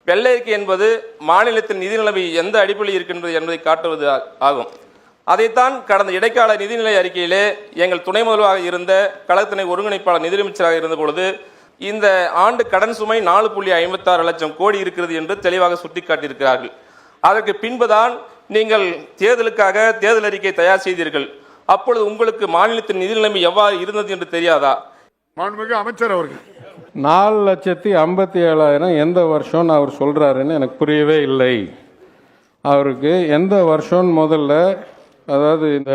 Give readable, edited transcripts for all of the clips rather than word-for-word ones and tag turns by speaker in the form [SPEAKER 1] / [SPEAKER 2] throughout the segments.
[SPEAKER 1] வெள்ளை அறிக்கை என்பது மாநிலத்தின் நிதி நிலைமை எந்த அடிப்படையில் இருக்கின்றது என்பதை காட்டுவது ஆகும். அதைத்தான் கடந்த இடைக்கால நிதிநிலை அறிக்கையிலே எங்கள் துணை முதல்வராக இருந்த கழகத்தினை ஒருங்கிணைப்பாளர் நிதியமைச்சராக இருந்த பொழுது இந்த ஆண்டு கடன் சுமை 4.56 லட்சம் கோடி இருக்கிறது என்று தெளிவாக சுட்டிக்காட்டியிருக்கிறார்கள். அதற்கு பின்புதான் நீங்கள் தேர்தலுக்காக தேர்தல் அறிக்கை தயார் செய்தீர்கள். அப்பொழுது உங்களுக்கு மாநிலத்தின் நிதி நிலைமை எவ்வாறு இருந்தது என்று தெரியாதா?
[SPEAKER 2] மாண்புமிகு அமைச்சர் அவர்கள்.
[SPEAKER 3] 4,57,000 எந்த வருஷம்னு அவர் சொல்கிறாருன்னு எனக்கு புரியவே இல்லை. அவருக்கு எந்த வருஷம் முதல்ல, அதாவது இந்த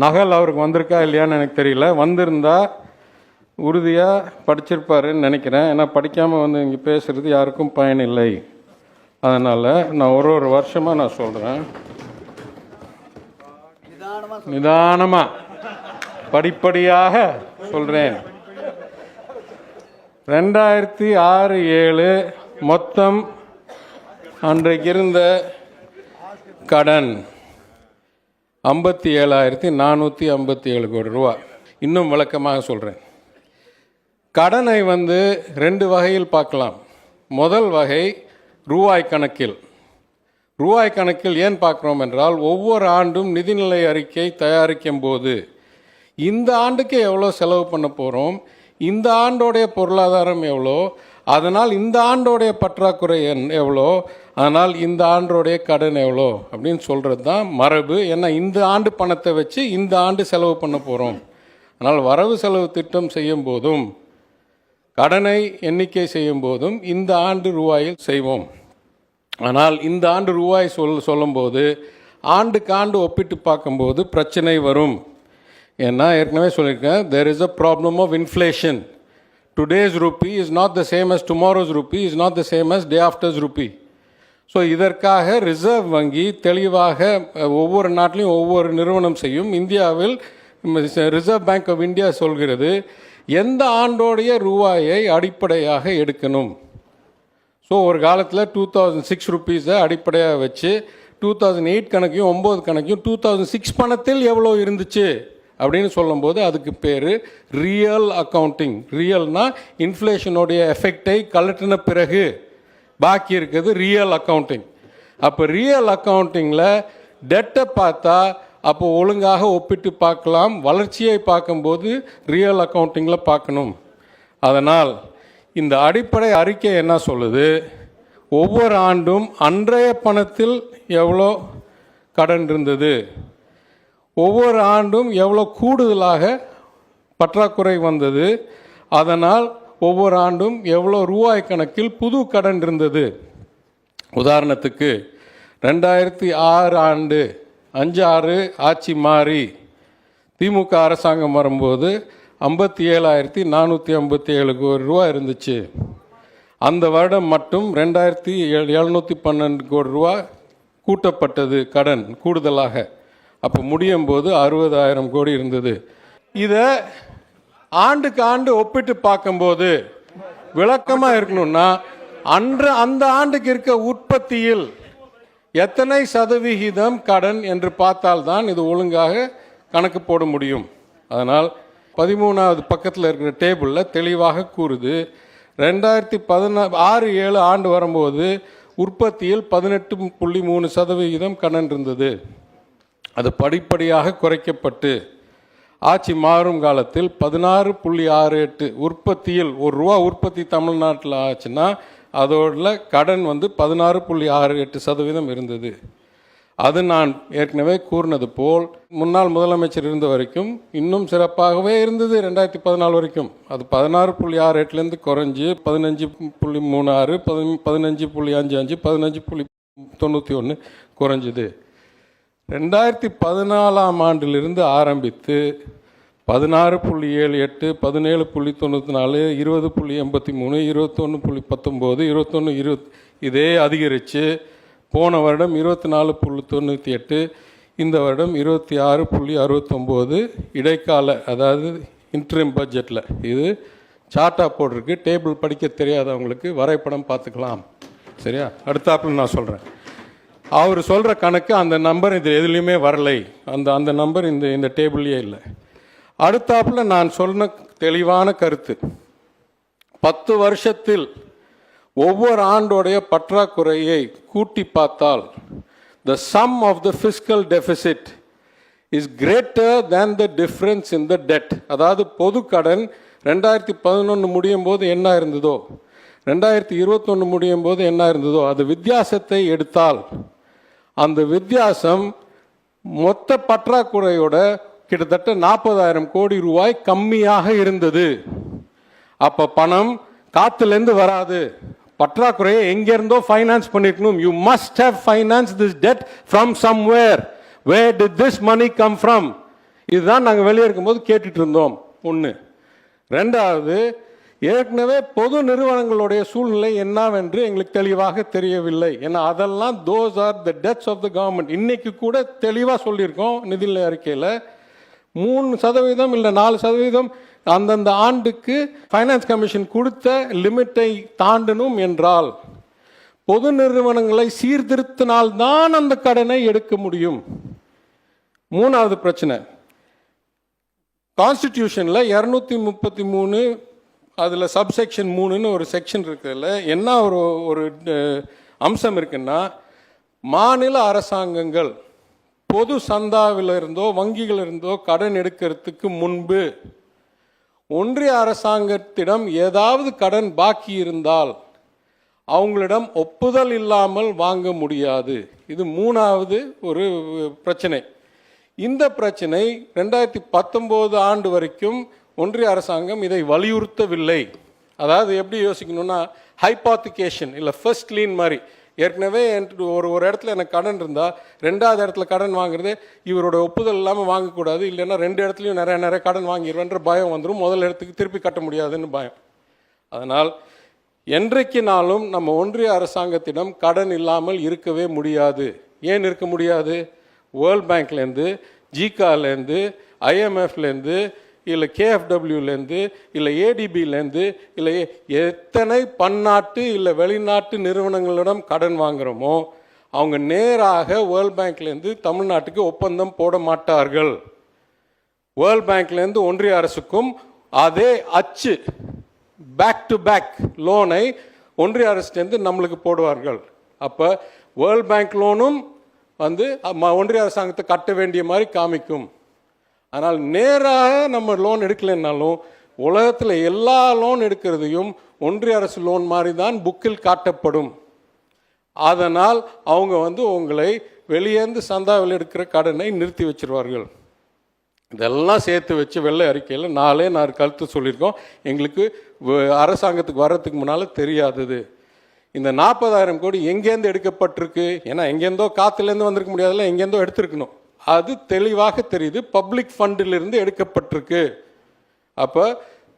[SPEAKER 3] நகல் அவருக்கு வந்திருக்கா இல்லையான்னு எனக்கு தெரியல. வந்திருந்தா உறுதியாக படிச்சிருப்பாருன்னு நினைக்கிறேன். ஏன்னா படிக்காமல் வந்து இங்கே பேசுகிறது யாருக்கும் பயனில்லை. அதனால் நான் ஒரு வருஷமாக நான் சொல்கிறேன், நிதானமாக படிப்படியாக சொல்கிறேன். 2006-07 மொத்தம் அன்றைக்கு இருந்த கடன் 57,457 கோடி ரூபா. இன்னும் விளக்கமாக சொல்கிறேன். கடனை வந்து 2 வகையில் பார்க்கலாம். முதல் வகை ரூபாய் கணக்கில். ரூபாய் கணக்கில் ஏன் பார்க்குறோம் என்றால், ஒவ்வொரு ஆண்டும் நிதிநிலை அறிக்கை தயாரிக்கும் போது இந்த ஆண்டுக்கு எவ்வளோ செலவு பண்ண போகிறோம், இந்த ஆண்டோடைய பொருளாதாரம் எவ்வளோ, அதனால் இந்த ஆண்டோடைய பற்றாக்குறை எவ்வளோ, அதனால் இந்த ஆண்டோடைய கடன் எவ்வளோ அப்படின்னு சொல்கிறது தான் மரபு. ஏன்னா இந்த ஆண்டு பணத்தை வச்சு இந்த ஆண்டு செலவு பண்ண போகிறோம். அதனால் வரவு செலவு திட்டம் செய்யும் போதும் கடனை எண்ணிக்கை செய்யும் போதும் இந்த ஆண்டு ரூபாயில் செய்வோம். ஆனால் இந்த ஆண்டு ரூபாய் சொல்லும்போது ஆண்டுக்கு ஆண்டு ஒப்பிட்டு பார்க்கும்போது பிரச்சனை வரும். ஏன்னா ஏற்கனவே சொல்லியிருக்கேன், there is a problem of inflation. Today's rupee is not the same as tomorrow's rupee, is not the same as day after's rupee. So இதற்காக ரிசர்வ் வங்கி தெளிவாக ஒவ்வொரு நாட்டிலையும் ஒவ்வொரு நிறுவனம் செய்யும். இந்தியாவில் ரிசர்வ் பேங்க் ஆஃப் இந்தியா சொல்கிறது எந்த ஆண்டோடைய ரூபாயை அடிப்படையாக எடுக்கணும். ஸோ ஒரு காலத்தில் 2006 ருப்பீஸை அடிப்படையாக வச்சு 2008 கணக்கையும் 9 கணக்கையும் 2006 பணத்தில் எவ்வளோ இருந்துச்சு அப்படின்னு சொல்லும்போது அதுக்கு பேர் ரியல் அக்கௌண்டிங். ரியல்னா இன்ஃப்ளேஷனுடைய எஃபெக்டை கலட்டின பிறகு பாக்கி இருக்குது ரியல் அக்கௌண்டிங். அப்போ ரியல் அக்கௌண்டிங்கில் டெட்டை பார்த்தா அப்போ ஒழுங்காக ஒப்பிட்டு பார்க்கலாம். வளர்ச்சியை பார்க்கும்போது ரியல் அக்கௌண்டிங்கில் பார்க்கணும். அதனால் இந்த அடிப்படை அறிக்கை என்ன சொல்லுது, ஒவ்வொரு ஆண்டும் அன்றைய பணத்தில் எவ்வளோ கடன் இருந்தது, ஒவ்வொரு ஆண்டும் எவ்வளோ கூடுதலாக பற்றாக்குறை வந்தது, அதனால் ஒவ்வொரு ஆண்டும் எவ்வளோ ரூபாய் கணக்கில் புது கடன் இருந்தது. உதாரணத்துக்கு 2006 ஆண்டு 5-6 ஆட்சி மாறி திமுக அரசாங்கம் வரும்போது 57,457 கோடி ரூபா இருந்துச்சு. அந்த வருடம் மட்டும் 2,712 கோடி ரூபா கூட்டப்பட்டது கடன் கூடுதலாக. அப்போ முடியும் போது 60,000 கோடி இருந்தது. இதை ஆண்டுக்கு ஆண்டு ஒப்பிட்டு பார்க்கும்போது விளக்கமாக இருக்கணும்னா அந்த ஆண்டுக்கு இருக்க உற்பத்தியில் எத்தனை சதவிகிதம் கடன் என்று பார்த்தால்தான் இது ஒழுங்காக கணக்கு போட முடியும். அதனால் 13வது பக்கத்தில் இருக்கிற டேபிளில் தெளிவாக கூறுது, 2016-17 ஆண்டு வரும்போது உற்பத்தியில் 18.3% கடன் இருந்தது. அது படிப்படியாக குறைக்கப்பட்டு ஆட்சி மாறும் காலத்தில் 16.68 உற்பத்தியில் ₹1 உற்பத்தி தமிழ்நாட்டில் ஆச்சுன்னா அதோட கடன் வந்து 16.68% இருந்தது. அது நான் ஏற்கனவே கூறினது போல் முன்னாள் முதலமைச்சர் இருந்த வரைக்கும் இன்னும் சிறப்பாகவே இருந்தது. 2014 வரைக்கும் அது 16.68லேருந்து குறைஞ்சி 15.36, 15.55, 15.91 குறைஞ்சிது. 2014 ஆண்டிலிருந்து ஆரம்பித்து 16.78, 17.94, 20.83, 21.19, 21.20 இதே அதிகரித்து போன வருடம் 24.98, இந்த வருடம் 26.69 இடைக்கால, அதாவது இன்ட்ரிம் பட்ஜெட்டில். இது சார்ட்டாக போட்டிருக்கு. டேபிள் படிக்க தெரியாதவங்களுக்கு வரைபடம் பார்த்துக்கலாம். சரியா? அடுத்தாப்பில் நான் சொல்கிறேன். அவர் சொல்கிற கணக்கு அந்த நம்பர் இது எதுலேயுமே வரலை. அந்த நம்பர் இந்த டேபிள்லேயே இல்லை. அடுத்தாப்பில் நான் சொன்ன தெளிவான கருத்து, 10 வருஷத்தில் ஒவ்வொரு ஆண்டோடைய பற்றாக்குறையை கூட்டி பார்த்தால் the sum of the fiscal deficit is greater than the difference in the debt. அதாவது பொது கடன் 2011 முடியும் போது என்ன இருந்ததோ 2021 முடியும் போது என்ன இருந்ததோ அது வித்தியாசத்தை எடுத்தால் அந்த வித்தியாசம் மொத்த பற்றாக்குறையோட கிட்டத்தட்ட 40,000 கோடி ரூபாய் கம்மியாக இருந்தது. அப்ப பணம் காத்துலேருந்து வராது, பற்றாக்குறையை எங்கிருந்தோ ஃபைனான்ஸ் பண்ணிக்கணும். You must have finance this debt from somewhere. Where did this money come from? இதுதான் நாங்கள் வெளியே இருக்கும்போது கேட்டுட்டு இருந்தோம். ஒன்று. ரெண்டாவது, ஏற்கனவே பொது நிறுவனங்களுடைய சூழ்நிலை என்னவென்று எங்களுக்கு தெளிவாக தெரியவில்லை. ஏன்னா அதெல்லாம் those are the debts of the government. இன்னைக்கு கூட தெளிவாக சொல்லியிருக்கோம் நிதிநிலை அறிக்கையில் 3% இல்லை 4% அந்தந்த ஆண்டுக்கு ஃபைனான்ஸ் கமிஷன் கொடுத்த லிமிட்டை தாண்டணும் என்றால் பொது நிறுவனங்களை சீர்திருத்தினால்தான் அந்த கடனை எடுக்க முடியும். மூணாவது பிரச்சனை, கான்ஸ்டிடியூஷனில் 233 அதில் சப்செக்ஷன் 3ன்னு ஒரு செக்ஷன் இருக்குதுல்ல, என்ன ஒரு அம்சம் இருக்குன்னா, மாநில அரசாங்கங்கள் பொது சந்தாவிலிருந்தோ வங்கிகளிலிருந்தோ கடன் எடுக்கிறதுக்கு முன்பு ஒன்றிய அரசாங்கத்திடம் ஏதாவது கடன் பாக்கி இருந்தால் அவங்களிடம் ஒப்புதல் இல்லாமல் வாங்க முடியாது. இது மூணாவது ஒரு பிரச்சனை. இந்த பிரச்சனை 2019 ஆண்டு வரைக்கும் ஒன்றிய அரசாங்கம் இதை வலியுறுத்தவில்லை. அதாவது எப்படி யோசிக்கணும்னா, ஹைபாத்திகேஷன் இல்லை ஃபர்ஸ்ட் லீன் மாதிரி. ஏற்கனவே ஒரு இடத்துல எனக்கு கடன் இருந்தால் 2வது இடத்துல கடன் வாங்குறது இவரோட ஒப்புதல் இல்லாமல் வாங்கக்கூடாது, இல்லைன்னா 2 இடத்துலையும் நிறைய கடன் வாங்கிடுவேன்ற பயம் வந்துடும். முதல் இடத்துக்கு திருப்பி கட்ட முடியாதுன்னு பயம். அதனால் என்றைக்கு நாளும் நம்ம ஒன்றிய அரசாங்கத்திடம் கடன் இல்லாமல் இருக்கவே முடியாது. ஏன் இருக்க முடியாது? வேர்ல்ட் பேங்க்லேருந்து, ஜிகாலேருந்து, ஐஎம்எஃப்லேருந்து, இல்லை கேஎஃப்டபிள்யூலேருந்து, இல்லை ஏடிபிலேருந்து, இல்லை எத்தனை பன்னாட்டு இல்லை வெளிநாட்டு நிறுவனங்களிடம் கடன் வாங்குகிறோமோ அவங்க நேராக வேர்ல்ட் பேங்க்லேருந்து தமிழ்நாட்டுக்கு ஒப்பந்தம் போட மாட்டார்கள். வேர்ல்ட் பேங்க்லேருந்து ஒன்றிய அரசுக்கும் அதே அச்சு பேக் டு பேக் லோனை ஒன்றிய அரசுலேருந்து நம்மளுக்கு போடுவார்கள். அப்போ வேர்ல்ட் பேங்க் லோனும் ஒன்றிய அரசாங்கத்தை கட்ட வேண்டிய மாதிரி காமிக்கும். ஆனால் நேராக நம்ம லோன் எடுக்கலைன்னாலும் உலகத்தில் எல்லா லோன் எடுக்கிறதையும் ஒன்றிய அரசு லோன் மாதிரி தான் புக்கில் காட்டப்படும். அதனால் அவங்க உங்களை வெளியேந்து சந்தாவில் எடுக்கிற கடனை நிறுத்தி வச்சிருவார்கள். இதெல்லாம் சேர்த்து வச்சு வெள்ளை அறிக்கையில் 4 கருத்து சொல்லியிருக்கோம். எங்களுக்கு அரசாங்கத்துக்கு வர்றதுக்கு முன்னால் தெரியாதது. இந்த 40,000 கோடி எங்கேருந்து எடுக்கப்பட்டிருக்கு? ஏன்னா எங்கேருந்தோ காற்றுலேருந்து வந்திருக்க முடியாதுல்ல, எங்கேருந்தோ எடுத்திருக்கணும். அது தெளிவாக தெரியுது, பப்ளிக் ஃபண்டிலிருந்து எடுக்கப்பட்டிருக்கு. அப்போ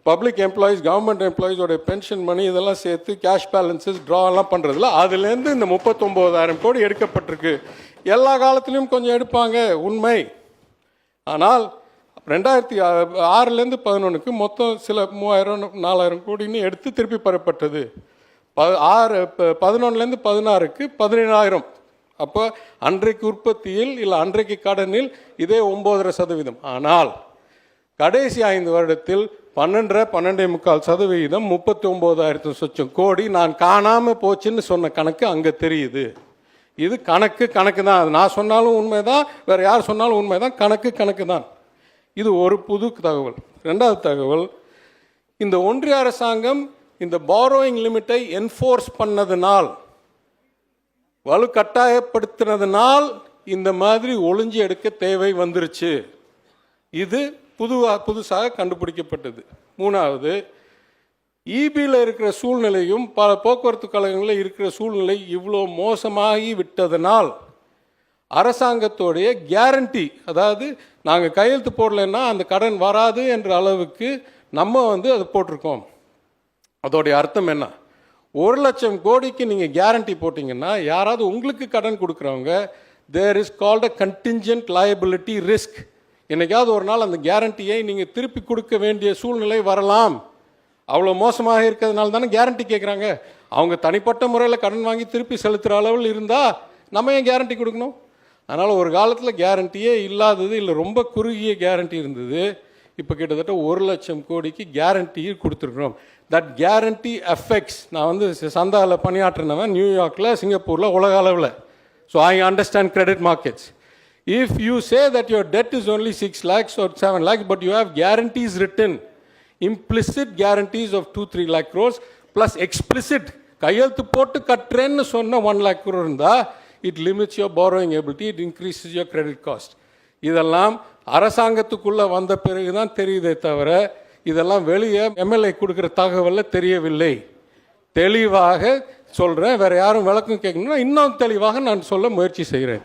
[SPEAKER 3] பப்ளிக் எம்ப்ளாயீஸ், கவர்மெண்ட் எம்ப்ளாயீஸோட பென்ஷன் மணி இதெல்லாம் சேர்த்து கேஷ் பேலன்சஸ் ட்ராலாம் பண்ணுறதுல அதுலேருந்து இந்த 39,000 கோடி எடுக்கப்பட்டிருக்கு. எல்லா காலத்துலேயும் கொஞ்சம் எடுப்பாங்க, உண்மை. ஆனால் 2006லேருந்து 2011க்கு மொத்தம் சில 3,000-4,000 கோடின்னு எடுத்து திருப்பி பெறப்பட்டது. 11லேருந்து 16க்கு 17,000. அப்போ அன்றைக்கு உற்பத்தியில் இல்லை அன்றைக்கு கடனில் இதே 9.5%. ஆனால் கடைசி 5 வருடத்தில் 12.5% 39,000 சொச்சம் கோடி நான் காணாமல் போச்சுன்னு சொன்ன கணக்கு அங்கே தெரியுது. இது கணக்கு தான். அது நான் சொன்னாலும் உண்மை தான், வேறு யார் சொன்னாலும் உண்மை தான். கணக்கு தான். இது ஒரு புது தகவல். 2வது தகவல், இந்த ஒன்றிய அரசாங்கம் இந்த பாரோயிங் லிமிட்டை என்ஃபோர்ஸ் பண்ணதுனால், வலு கட்டாயப்படுத்தினதுனால் இந்த மாதிரி ஒளிஞ்சு எடுக்க தேவை வந்துருச்சு. இது புதுசாக கண்டுபிடிக்கப்பட்டது. 3வது, ஈபியில் இருக்கிற சூழ்நிலையும் பல போக்குவரத்து கழகங்களில் இருக்கிற சூழ்நிலை இவ்வளோ மோசமாகி விட்டதனால் அரசாங்கத்தோடைய கேரண்டி, அதாவது நாங்கள் கையெழுத்து போடலைன்னா அந்த கடன் வராது என்ற அளவுக்கு நம்ம அது போட்டிருக்கோம். அதோடைய அர்த்தம் என்ன? 1,00,000 கோடிக்கு நீங்கள் கேரண்டி போட்டிங்கன்னா யாராவது உங்களுக்கு கடன் கொடுக்குறவங்க, there is called a contingent liability risk. என்னைக்காவது ஒரு நாள் அந்த கேரண்டியை நீங்கள் திருப்பி கொடுக்க வேண்டிய சூழ்நிலை வரலாம். அவ்வளோ மோசமாக இருக்கிறதுனால தானே கேரண்டி கேட்குறாங்க. அவங்க தனிப்பட்ட முறையில் கடன் வாங்கி திருப்பி செலுத்துகிற அளவில் இருந்தால் நம்ம ஏன் கேரண்டி கொடுக்கணும்? அதனால் ஒரு காலத்தில் கேரண்டியே இல்லாதது, இல்லை ரொம்ப குறுகிய கேரண்டி இருந்தது. இப்போ கிட்டத்தட்ட 1,00,000 கோடிக்கு கேரண்டி கொடுத்துருக்குறோம். That guarantee affects. நான் வந்து சந்தாவில் பணியாற்றினவன், நியூயார்க்கில், சிங்கப்பூரில், உலக அளவில். So I understand credit markets. If you say that your debt is only 6 lakhs or 7 lakhs, but you have guarantees written, implicit guarantees of 2-3 lakh crores plus explicit கையெழுத்து போட்டு கட்டுறேன்னு சொன்ன 1 lakh crore இருந்தால் it limits your borrowing ability, it increases your credit cost. இதெல்லாம் அரசாங்கத்துக்குள்ளே வந்த பிறகு தான் தெரியுதே தவிர இதெல்லாம் வெளியே எம்எல்ஏ கொடுக்குற தகவலில் தெரியவில்லை. தெளிவாக சொல்கிறேன், வேறு யாரும் விளக்கம் கேட்கணும்னா இன்னும் தெளிவாக நான் சொல்ல முயற்சி செய்கிறேன்.